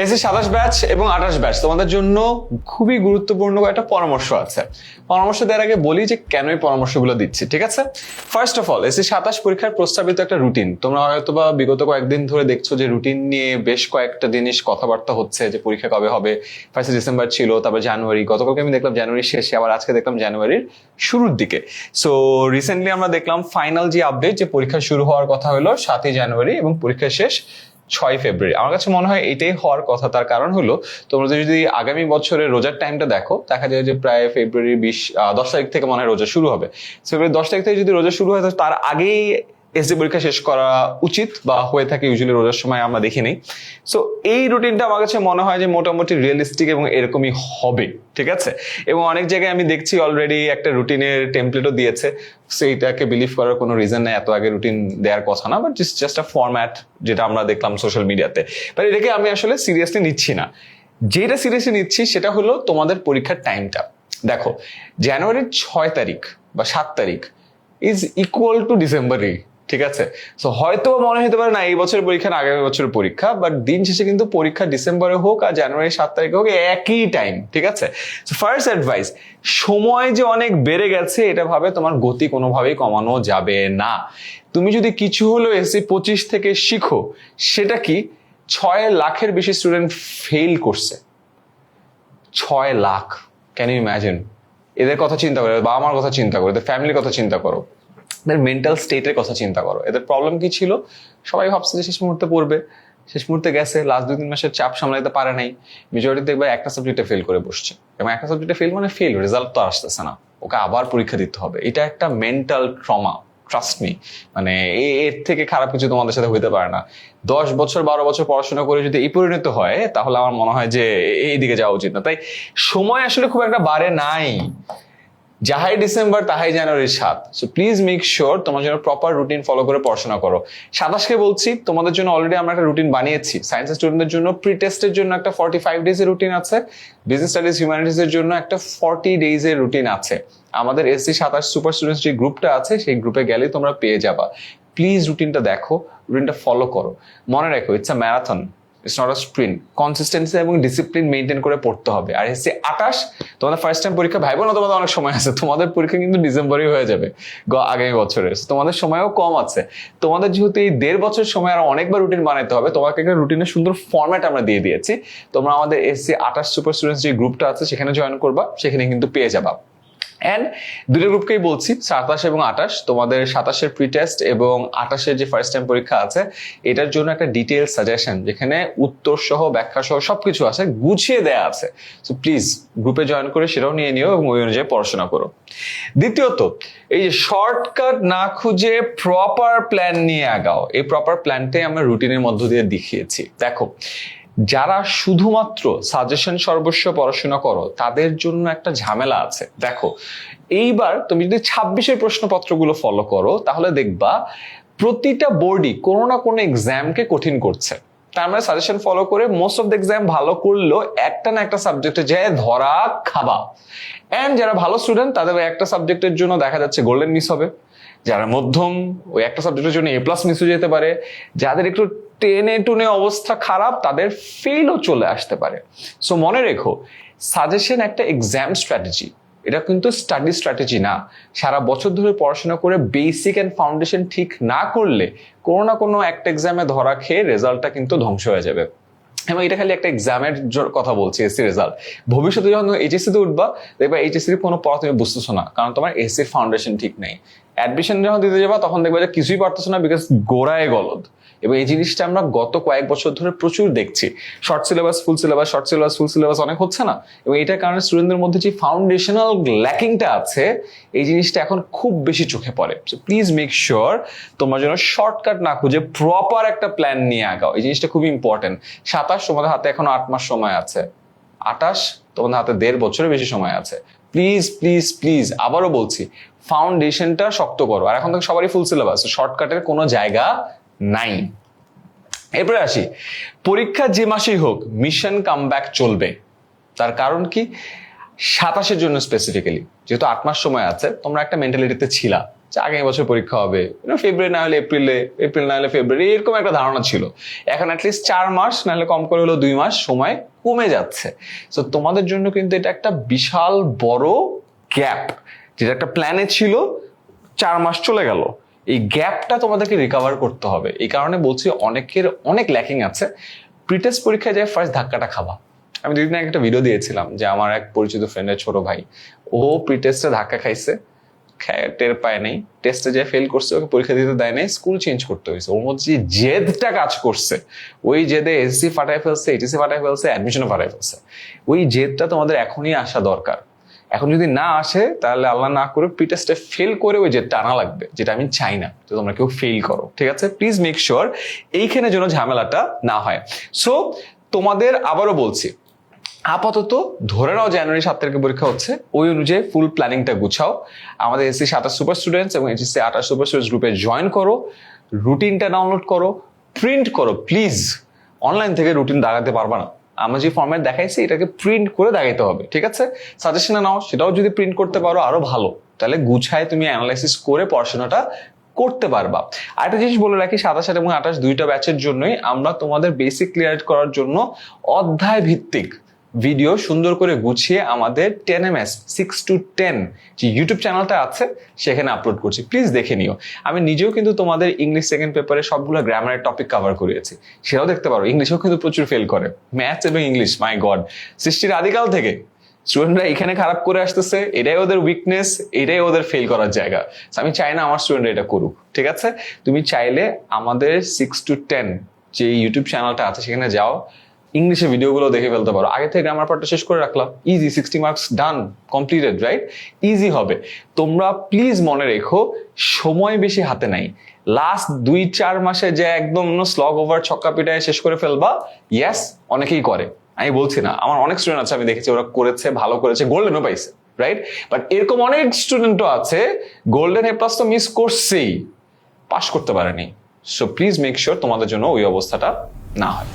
SSC 27 batch এবং 28 batch তোমাদের জন্য খুবই গুরুত্বপূর্ণ একটা পরামর্শ আছে। পরামর্শ দেওয়ার আগে বলি যে কেন এই পরামর্শগুলো দিচ্ছি, ঠিক আছে? ফার্স্ট অফ অল, এসএসসি 27 পরীক্ষার প্রস্তাবিত একটা রুটিন তোমরা হয়তোবা বিগত কয়েকদিন ধরে দেখছো যে রুটিন নিয়ে বেশ কয়েকটা জিনিস কথাবার্তা হচ্ছে যে পরীক্ষা কবে হবে। 1 ডিসেম্বর ছিল, তারপর জানুয়ারি, গতকালকে আমি দেখলাম জানুয়ারির শেষে, আবার আজকে দেখলাম জানুয়ারির শুরুর দিকে। সো রিসেন্টলি আমরা দেখলাম ফাইনাল যে আপডেট যে পরীক্ষা শুরু হওয়ার কথা হলো 7 জানুয়ারি এবং পরীক্ষা শেষ 6 ফেব্রুয়ারি। আমার কাছে মনে হয় এটাই হওয়ার কথা। তার কারণ হলো তোমরা যদি আগামী বছরের রোজার টাইমটা দেখো, দেখা যায় যে প্রায় ফেব্রুয়ারি 10 তারিখ থেকে মনে হয় রোজা শুরু হবে। ফেব্রুয়ারি 10 তারিখ থেকে যদি রোজা শুরু হয় তার আগেই এসডি পরীক্ষা শেষ করা উচিত বা হয়ে থাকে ইউজুয়ালি রোজার সময়, আমরা দেখি নেই। সো এই রুটিনটা আমার কাছে মনে হয় যে মোটামুটি রিয়েলিস্টিক এবং এরকমই হবে, ঠিক আছে? এবং অনেক জায়গায় আমি দেখছি অলরেডি একটা রুটিনের টেমপ্লেটও দিয়েছে। সেইটাকে বিলিভ করার কোনো রিজন নেই, এত আগে রুটিন দেওয়ার কথা না, বাট জাস্ট আ ফরম্যাট যেটা আমরা দেখলাম সোশ্যাল মিডিয়াতে। বাট এটাকে আমি আসলে সিরিয়াসলি নিচ্ছি না। যেটা সিরিয়াসলি নিচ্ছি সেটা হলো তোমাদের পরীক্ষার টাইমটা। দেখো, জানুয়ারির 6 তারিখ বা 7 তারিখ ইজ ইকুয়াল টু ডিসেম্বরই, ঠিক আছে? সো হয়তো মনে হতে পারে না এই বছরের পরীক্ষা না আগামী বছরের পরীক্ষা, বাট দিন শেষে কিন্তু পরীক্ষা ডিসেম্বরে হোক আর জানুয়ারি 7 তারিখে হোক একই টাইম, ঠিক আছে? সো ফার্স্ট অ্যাডভাইস, সময় যে অনেক বেড়ে গেছে এটা ভাবে তোমার গতি কোনোভাবেই কমানো যাবে না। তুমি যদি কিছু হলো এসসি 25 থেকে শিখো, সেটা কি 6 লাখের বেশি স্টুডেন্ট ফেল করছে। 6 লাখ, ক্যান ইউ ইম্যাজিন? এদের কথা চিন্তা করো, বাবা মার কথা চিন্তা করো, এদের ফ্যামিলির কথা চিন্তা করো, এদের মেন্টাল স্টেটের কথা চিন্তা করো। এদের প্রবলেম কি ছিল? সবাই ভাবছে যে শেষ মুহূর্তে পড়বে, শেষ মুহূর্তে গেছে, লাস্ট 2-3 মাসের চাপ সামলাইতে পারে নাই। মেজরিটি দেখবে একটা সাবজেক্টে ফেল করে বসছে, এবং একটা সাবজেক্টে ফেল মানে ফেল, রেজাল্ট তো আসতেছে না, ওকে আবার পরীক্ষা দিতে হবে। এটা একটা মেন্টাল ট্রমা, ট্রাস্ট মি। মানে এর থেকে খারাপ কিছু তোমাদের সাথে হইতে পারে না। 10 বছর 12 বছর পড়াশোনা করে যদি এই পরিণত হয়, তাহলে আমার মনে হয় যে এই দিকে যাওয়া উচিত না। তাই সময় আসলে খুব একটা বাড়ে নাই, যাহাই ডিসেম্বর তাহাই জানুয়ারির 7। সো প্লিজ মেক শিওর তোমার জন্য প্রপার রুটিন ফলো করে পড়াশোনা করো। 27কে বলছি, তোমাদের জন্য অলরেডি আমরা একটা রুটিন বানিয়েছি। সায়েন্সের স্টুডেন্টদের জন্য প্রি টেস্টের জন্য একটা 45 ডেজের রুটিন আছে, বিজনেস স্টাডিজ হিউম্যানিটিজ এর জন্য একটা 40 ডেজের রুটিন আছে। আমাদের এসসি 27 সুপার স্টুডেন্টস যে গ্রুপটা আছে সেই গ্রুপে গেলেই তোমরা পেয়ে যাবা। প্লিজ রুটিনটা দেখো, রুটিনটা ফলো করো। মনে রাখো, it's a marathon, it's not a sprint. Consistency এবং ডিসিপ্লিন মেনটেন করে পড়তে হবে। আর এসসি 28 তোমাদের ফার্স্ট টাইম পরীক্ষা, ভাইবো না তোমাদের অনেক সময় আছে, তোমাদের পরীক্ষা কিন্তু ডিসেম্বরেই হয়ে যাবে আগামী বছরে। তোমাদের সময়ও কম আছে। তোমাদের যেহেতু এই 1.5 বছর সময় আর অনেকবার রুটিন বানাইতে হবে, তোমাকে একটা রুটিনের সুন্দর ফরম্যাট আমরা দিয়ে দিয়েছি। তোমরা আমাদের এসসি 28 সুপার স্টুডেন্টস যে গ্রুপটা আছে সেখানে জয়েন করবা, সেখানে কিন্তু পেয়ে যাবা। অ্যান্ড দুটো গ্রুপকেই বলছি, 27 এবং 28, তোমাদের 27-এর প্রি টেস্ট এবং 28-এর যে ফার্স্ট টাইম পরীক্ষা আছে এটার জন্য একটা ডিটেইল সাজেশন, যেখানে উত্তর সহ ব্যাখ্যা সহ সবকিছু আছে, গুছিয়ে দেয়া আছে। সো প্লিজ গ্রুপে জয়েন করে সেটাও নিয়ে নিও এবং ওই অনুযায়ী পড়াশোনা করো। দ্বিতীয়ত, এই যে শর্টকাট না খুঁজে প্রপার প্ল্যান নিয়ে আগাও। এই প্রপার প্ল্যানটাই আমরা রুটিনের মধ্য দিয়ে দেখিয়েছি। দেখো, যারা শুধুমাত্র সাজেশন সর্বস্ব পড়াশোনা করো তাদের জন্য একটা ঝামেলা আছে। দেখো, এইবার তুমি যদি 26-এর প্রশ্নপত্রগুলো ফলো করো তাহলে দেখবা প্রতিটা বোর্ডই কোনো না কোনো এক্সামকে কঠিন করছে। তার মানে সাজেশন ফলো করে মোস্ট অফ দ্য এক্সাম ভালো করলেও একটা না একটা সাবজেক্টে যায় ধরা খাবা। এন্ড যারা ভালো স্টুডেন্ট তাদের একটা সাবজেক্টের জন্য দেখা যাচ্ছে গোল্ডেন মিস হবে, যারা মধ্যম ওই একটা সাবজেক্টের জন্য A+ মিস হয়ে যেতে পারে, যাদের একটু টেনে টুনে অবস্থা খারাপ তাদের ফেলও চলে আসতে পারে। সো মনে রেখো, সাজেশন একটা এক্সাম স্ট্র্যাটেজি, এটা কিন্তু স্টাডি স্ট্র্যাটেজি না। সারা বছর ধরে পড়াশোনা করে বেসিক এন্ড ফাউন্ডেশন ঠিক না করলে কোনো না কোনো একটা এক্সামে ধরা খেয়ে রেজাল্টটা কিন্তু ধ্বংস হয়ে যাবে। এবং এটা খালি একটা এক্সামের কথা বলছি, এসসি রেজাল্ট। ভবিষ্যতে যখন এইচএসসি তে উঠবা দেখবা এইচএসসির কোনো পড়া তুমি বুঝতেছো না, কারণ তোমার এসসির ফাউন্ডেশন ঠিক নেই। অ্যাডমিশন যখন দিতে যাবা তখন দেখবা যে কিছুই পারতেছো না, বিকজ গোড়ায় গলদ। এবং এই জিনিসটা আমরা গত কয়েক বছর ধরে প্রচুর দেখছি। Short syllabus full syllabus, short syllabus full syllabus অনেক হচ্ছে না, এবং এটার কারণে স্টুডেন্টদের মধ্যে যে ফাউন্ডেশনাল ল্যাকিংটা আছে এই জিনিসটা এখন খুব বেশি চোখে পড়ে। সো প্লিজ মেক শিওর তোমার জন্য শর্টকাট না খুঁজে প্রপার একটা প্ল্যান নিয়ে আগাও। এই জিনিসটা খুবই ইম্পর্টেন্ট। 27 তোমাদের হাতে এখনো 8 মাস সময় আছে, 28 তোমাদের হাতে 1.5 বছরের বেশি সময় আছে। প্লিজ প্লিজ প্লিজ আবারও বলছি, ফাউন্ডেশনটা শক্ত করো। আর এখন তো সবারই ফুল সিলেবাস, শর্টকাটের কোনো জায়গা নাই। এরপরে আসি, পরীক্ষা যে মাসেই হোক মিশন কামব্যাক চলবে। তার কারণ কি? 27-এর জন্য স্পেসিফিক্যালি যেহেতু 8 মাস সময় আছে, তোমরা একটা মেন্টালিটিতে ছিলা যে আগামী বছর পরীক্ষা হবে, ফেব্রুয়ারি না হলে এপ্রিলে, এপ্রিল না হলে ফেব্রুয়ারি, এরকম একটা ধারণা ছিল। এখন অ্যাটলিস্ট 4 মাস না হলে কম করে হলো 2 মাস সময় কমে যাচ্ছে। তো তোমাদের জন্য কিন্তু এটা একটা বিশাল বড় গ্যাপ, যেটা একটা প্ল্যানে ছিল 4 মাস চলে গেল। এই গ্যাপটা তোমাদেরকে রিকভার করতে হবে। এই কারণে বলছি অনেকের অনেক ল্যাকিং আছে। প্রিটেস্ট পরীক্ষায় যায় ফার্স্ট ধাক্কাটা খাবা। আমি 2 দিন আগে একটা ভিডিও দিয়েছিলাম যে আমার এক পরিচিত ফ্রেন্ডের ছোট ভাই, ও প্রিটেস্টে ধাক্কা খাইছে, টের পায় নাই, টেস্টে যে ফেল করছে, ওকে পরীক্ষা দিতে দেয় নাই, স্কুল চেঞ্জ করতে হয়েছে। ওর মধ্যে যে জেদটা কাজ করছে, ওই জেদে এসএসসি ফাটায় ফেলছে, এইচএসসি ফাটায় ফেলছে, অ্যাডমিশনও ফাটায় ফেলছে। ওই জেদটা তোমাদের এখনই আসা দরকার। এখন যদি না আসে তাহলে আল্লাহ না করে প্রিটেস্টে ফেল করে ওই জেদটা আনা লাগবে, যেটা আমি চাই না তো তোমরা কেউ ফেল করো, ঠিক আছে? প্লিজ মেক শিওর এইখানে যেন ঝামেলাটা না হয়। সো তোমাদের আবারও বলছি, আপাতত ধরে নাও জানুয়ারি 7 তারিখে পরীক্ষা হচ্ছে, ওই অনুযায়ী ফুল প্ল্যানিংটা গুছাও। আমাদের এসসি 27 সুপার স্টুডেন্টস এবং এইচএসসি 28 সুপার স্টুডেন্টস গ্রুপে জয়েন করো, রুটিনটা ডাউনলোড করো, প্রিন্ট করো। প্লিজ অনলাইন থেকে রুটিন দাগাতে পারবা না, আমরা যে ফরম্যাট দেখাইছি এটাকে প্রিন্ট করে দেখাইতে হবে, ঠিক আছে? সাজেশনে নাও, সেটাও যদি প্রিন্ট করতে পারো আরো ভালো, তাহলে গুছায় তুমি অ্যানালাইসিস করে পড়াশোনাটা করতে পারবা। আরেকটা জিনিস বলে রাখি, 27 এবং 28 দুইটা ব্যাচের জন্যই আমরা তোমাদের বেসিক ক্লিয়ার করার জন্য অধ্যায় ভিত্তিক ভিডিও সুন্দর করে গুছিয়ে আমাদের 10ms 6 to 10 যে ইউটিউব চ্যানেলটা আছে সেখানে আপলোড করছি, প্লিজ দেখে নিও। আমি নিজেও কিন্তু তোমাদের ইংলিশ সেকেন্ড পেপারে সবগুলো গ্রামারের টপিক কভার করিয়েছি, সেটাও দেখতে পারো। ইংলিশেও কিন্তু প্রচুর ফেল করে, ম্যাথস এবং ইংলিশ, মাই গড, সৃষ্টির আদিকাল থেকে স্টুডেন্টরা এখানে খারাপ করে আসতেছে, এটাই ওদের উইকনেস, এটাই ওদের ফেল করার জায়গা। আমি চাই না আমার স্টুডেন্টরা এটা করুক, ঠিক আছে? তুমি চাইলে আমাদের 6 to 10 যে ইউটিউব চ্যানেলটা আছে সেখানে যাও, ইংলিশে ভিডিওগুলো দেখে ফেলতে পারো। আগে থেকে গ্রামার পার্টটা শেষ করে রাখলাম, ইজি, 60 মার্কস ডান, কমপ্লিটেড, রাইট? ইজি হবে। তোমরা প্লিজ মনে রেখো, সময় বেশি হাতে নাই। লাস্ট 2-4 মাসে যে একদম স্লগ ওভার ছক্কা পিটায় শেষ করে ফেলবা, ইয়েস অনেকেই করে, আমি বলছি না, আমার অনেক স্টুডেন্ট আছে আমি দেখেছি ওরা করেছে, ভালো করেছে, গোল্ডেনও পাইছে, রাইট? বাট এরকম অনেক স্টুডেন্টও আছে গোল্ডেন এ প্লাস তো মিস করছেই, পাস করতে পারেনি। সো প্লিজ মেক শিওর তোমাদের জন্য ওই অবস্থাটা না হয়।